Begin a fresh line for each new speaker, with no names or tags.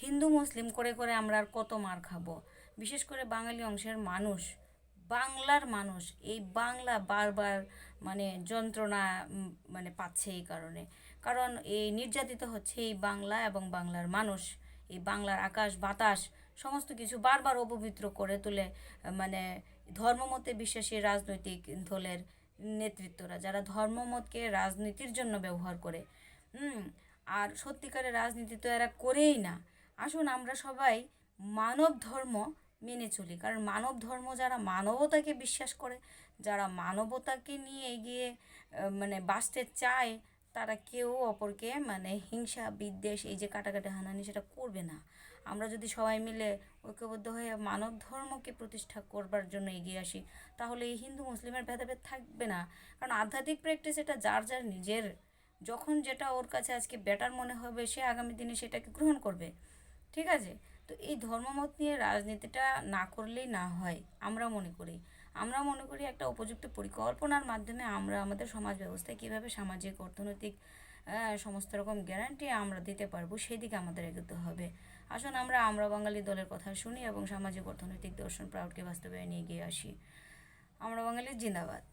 হিন্দু মুসলিম করে করে আমরা আর কত মার খাবো। বিশেষ করে বাঙালি অংশের মানুষ, বাংলার মানুষ এই বাংলা বারবার মানে যন্ত্রণা মানে পাচ্ছে এই কারণে। কারণ এই নির্যাতিত হচ্ছে এই বাংলা এবং বাংলার মানুষ। এই বাংলার আকাশ বাতাস সমস্ত কিছু বারবার অপবিত্র করে তোলে মানে ধর্মমতে বিশ্বাসী রাজনৈতিক দলের নেতৃত্বরা, যারা ধর্মমতকে রাজনীতির জন্য ব্যবহার করে। হুম। আর সত্যিকারের রাজনীতি তো এরা করেই না। আসুন আমরা সবাই মানব ধর্ম মেনে চলি, কারণ মানব ধর্ম যারা মানবতাকে বিশ্বাস করে, যারা মানবতাকে নিয়ে এগিয়ে মানে বাঁচতে চায়, তারা কেউ অপরকে মানে হিংসা বিদ্বেষ এই যে কাটাকাটি হানাহানি সেটা করবে না। আমরা যদি সবাই মিলে ঐক্যবদ্ধ হয়ে মানব ধর্মকে প্রতিষ্ঠা করবার জন্য এগিয়ে আসি, তাহলে এই হিন্দু মুসলিমের ভেদাভেদ থাকবে না। কারণ আধ্যাত্মিক প্র্যাকটিস এটা যার যার নিজের, যখন যেটা ওর কাছে আজকে বেটার মনে হবে সে আগামী দিনে সেটাকে গ্রহণ করবে। ঠিক আছে? তো এই ধর্মমত নিয়ে রাজনীতিটা না করলেই না হয় আমরা মনে করি একটা উপযুক্ত পরিকল্পনার মাধ্যমে আমরা আমাদের সমাজ ব্যবস্থায় কীভাবে সামাজিক অর্থনৈতিক সমস্ত রকম গ্যারান্টি আমরা দিতে পারবো সেদিকে আমাদের এগোতে হবে। আসুন আমরা বাঙালি দলের কথা শুনি এবং সামাজিক অর্থনৈতিক দর্শন প্রাউডকে বাস্তবায়নে এগিয়ে আসি। আমরা বাঙালি জিন্দাবাদ।